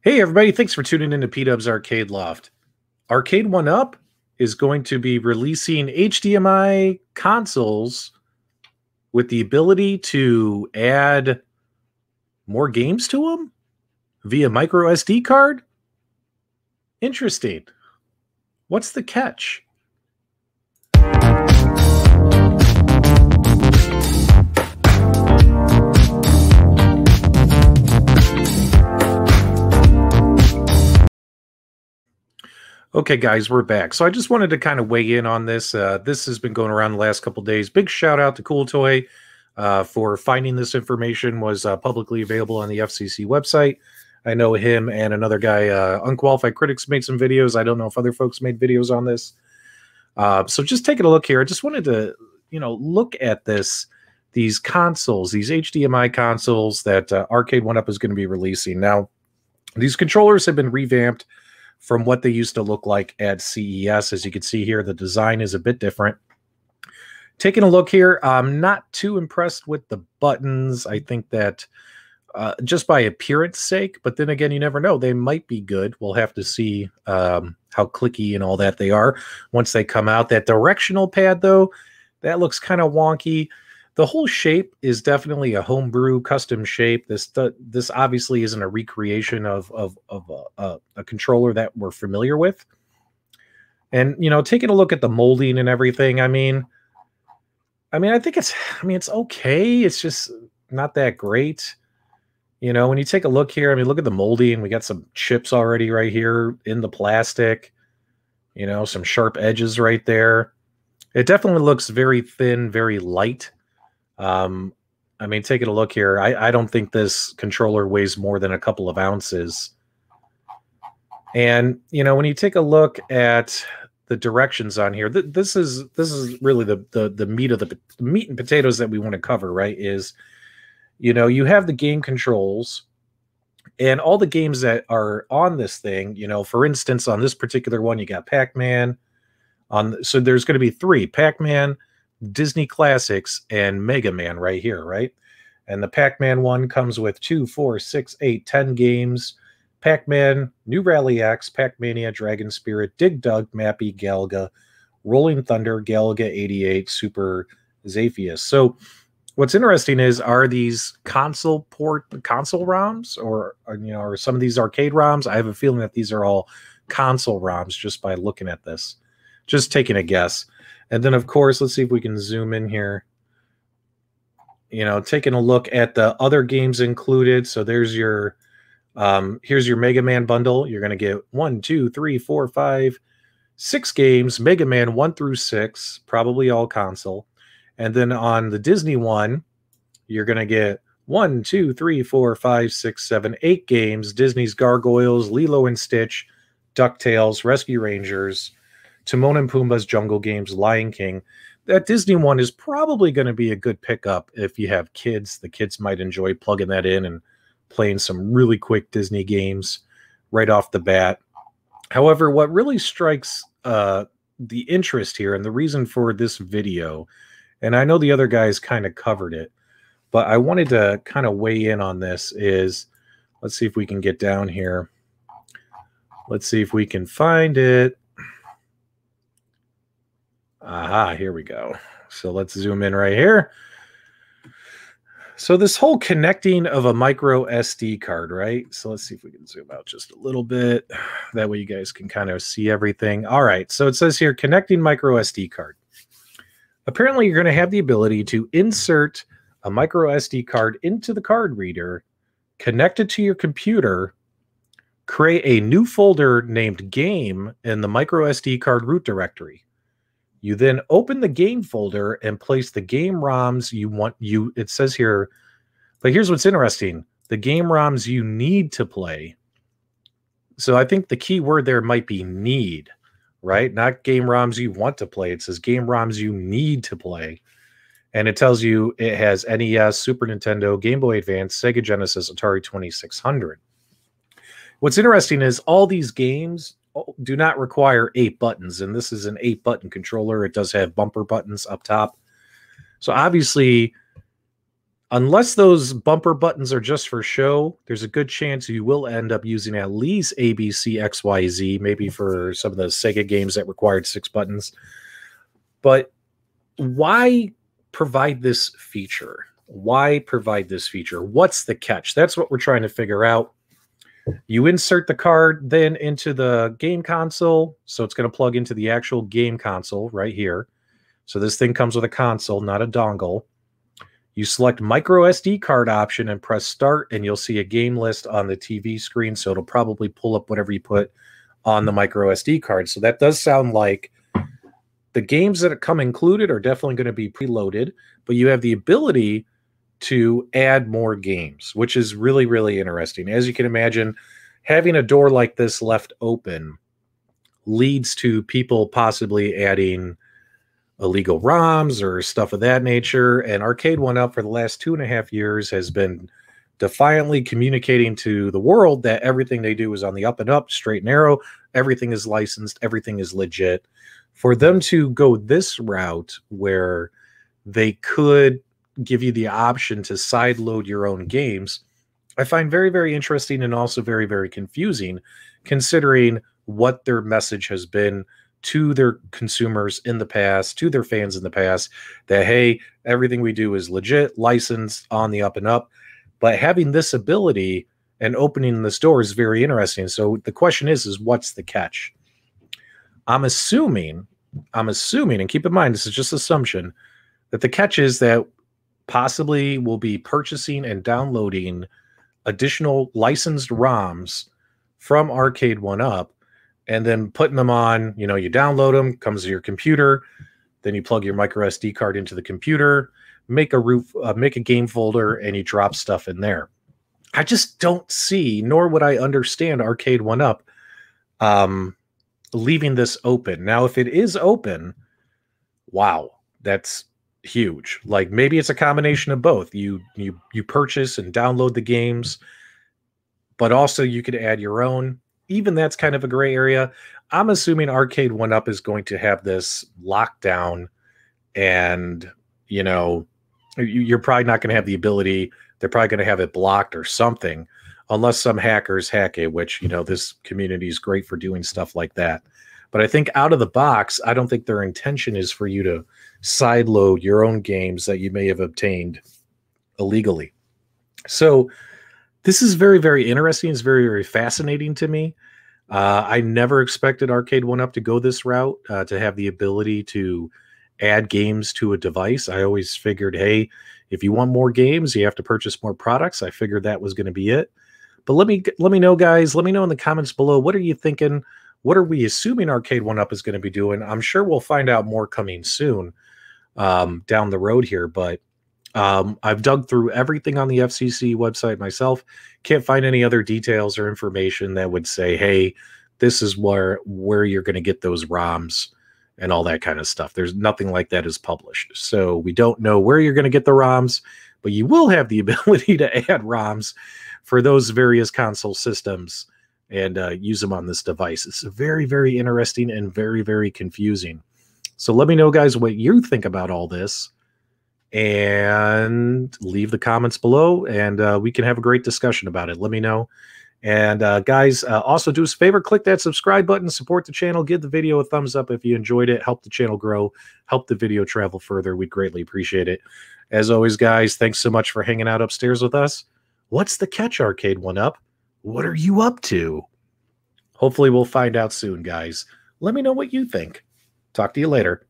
Hey, everybody, thanks for tuning in to P-Dub's Arcade Loft. Arcade One Up is going to be releasing HDMI consoles with the ability to add more games to them via micro SD card. Interesting. What's the catch? Okay, guys, we're back. So I just wanted to kind of weigh in on this. This has been going around the last couple days. Big shout out to Cool Toy for finding this information. Was publicly available on the FCC website. I know him and another guy, Unqualified Critics, made some videos. I don't know if other folks made videos on this. So just taking a look here. I just wanted to, look at these consoles, these HDMI consoles that Arcade One Up is going to be releasing. Now, these controllers have been revamped from what they used to look like at CES. As you can see here, the design is a bit different. Taking a look here, I'm not too impressed with the buttons. I think that just by appearance sake, but then again, you never know. They might be good. We'll have to see how clicky and all that they are once they come out. That directional pad, though, that looks kind of wonky. The whole shape is definitely a homebrew custom shape. This obviously isn't a recreation of a controller that we're familiar with. And taking a look at the molding and everything, I mean, I think it's okay. It's just not that great. When you take a look here, look at the molding. We got some chips already right here in the plastic. Some sharp edges right there. It definitely looks very thin, very light. Taking a look here, I don't think this controller weighs more than a couple of ounces. And, when you take a look at the directions on here, this is really the meat of the meat and potatoes that we want to cover, right? Is, you have the game controls and all the games that are on this thing, for instance, on this particular one, you got Pac-Man so there's going to be 3: Pac-Man, Disney Classics, and Mega Man right here, right? And the Pac-Man one comes with 2, 4, 6, 8, 10 games. Pac-Man, New Rally X, Pac-Mania, Dragon Spirit, Dig Dug, Mappy, Galaga, Rolling Thunder, Galaga 88, Super Zaphius. So what's interesting is, are these console ROMs or some of these arcade ROMs? I have a feeling that these are all console ROMs just by looking at this. Just taking a guess. And then, of course, let's see if we can zoom in here. Taking a look at the other games included. So there's your, here's your Mega Man bundle. You're going to get 1, 2, 3, 4, 5, 6 games, Mega Man 1 through 6, probably all console. And then on the Disney one, you're going to get 1, 2, 3, 4, 5, 6, 7, 8 games, Disney's Gargoyles, Lilo and Stitch, DuckTales, Rescue Rangers, Timon and Pumbaa's Jungle Games, Lion King. That Disney one is probably going to be a good pickup if you have kids. The kids might enjoy plugging that in and playing some really quick Disney games right off the bat. However, what really strikes the interest here and the reason for this video, and I know the other guys kind of covered it, but I wanted to kind of weigh in on this is, let's see if we can get down here. Let's see if we can find it. Aha, here we go. So let's zoom in right here. So this whole connecting of a micro SD card, right? So let's see if we can zoom out just a little bit. That way you guys can kind of see everything. All right, so it says here, connecting micro SD card. Apparently you're going to have the ability to insert a micro SD card into the card reader, connect it to your computer, create a new folder named Game in the micro SD card root directory. You then open the game folder and place the game ROMs you want. It says here, but here's what's interesting. The game ROMs you need to play. So I think the key word there might be need, right? Not game ROMs you want to play. It says game ROMs you need to play. And it tells you it has NES, Super Nintendo, Game Boy Advance, Sega Genesis, Atari 2600. What's interesting is all these games do not require 8 buttons, and this is an 8-button controller. It does have bumper buttons up top. So obviously, Unless those bumper buttons are just for show, there's a good chance you will end up using at least A, B, C, X, Y, Z, maybe for some of the Sega games that required 6 buttons. But why provide this feature? Why provide this feature? What's the catch? That's what we're trying to figure out. You insert the card then into the game console. So it's going to plug into the actual game console right here. So this thing comes with a console, not a dongle. You select micro SD card option and press start, and you'll see a game list on the TV screen. So it'll probably pull up whatever you put on the micro SD card. So that does sound like the games that come included are definitely going to be preloaded, but you have the ability to add more games, which is really, really interesting. As you can imagine, having a door like this left open leads to people possibly adding illegal ROMs or stuff of that nature. And Arcade1Up for the last 2.5 years has been defiantly communicating to the world that everything they do is on the up and up, straight and narrow. Everything is licensed. Everything is legit. For them to go this route where they could give you the option to side load your own games, I find very, very interesting and also very, very confusing, considering what their message has been to their consumers in the past, to their fans in the past, that, hey, everything we do is legit, licensed, on the up and up. But having this ability and opening this door is very interesting. So the question is what's the catch? I'm assuming, and keep in mind, this is just assumption, that the catch is that possibly we'll be purchasing and downloading additional licensed ROMs from Arcade1Up, and then putting them on, you download them, comes to your computer, then you plug your micro SD card into the computer, make a game folder, and you drop stuff in there. I just don't see, nor would I understand Arcade1Up leaving this open. Now, if it is open, wow, that's huge. Like, maybe it's a combination of both. You purchase and download the games, but also you could add your own. Even that's kind of a gray area. I'm assuming Arcade1Up is going to have this lockdown, and you're probably not going to have the ability. They're probably going to have it blocked or something, unless some hackers hack it, which, this community is great for doing stuff like that. But I think out of the box, I don't think their intention is for you to sideload your own games that you may have obtained illegally. So this is very, very interesting. It's very, very fascinating to me. I never expected Arcade1Up to go this route, to have the ability to add games to a device. I always figured, hey, if you want more games, you have to purchase more products. I figured that was going to be it. But let me know, guys. Let me know in the comments below. What are you thinking? What are we assuming Arcade1Up is going to be doing? I'm sure we'll find out more coming soon down the road here. But I've dug through everything on the FCC website myself. Can't find any other details or information that would say, hey, this is where you're going to get those ROMs and all that kind of stuff. There's nothing like that is published. So we don't know where you're going to get the ROMs, but you will have the ability to add ROMs for those various console systems and use them on this device. It's very, very interesting and very, very confusing. So let me know, guys, what you think about all this, and leave the comments below, and we can have a great discussion about it. Let me know. And guys, also do us a favor, click that subscribe button, support the channel, give the video a thumbs up if you enjoyed it, help the channel grow, help the video travel further. We'd greatly appreciate it. As always, guys, thanks so much for hanging out upstairs with us. What's the catch, Arcade1Up? What are you up to? Hopefully we'll find out soon, guys. Let me know what you think. Talk to you later.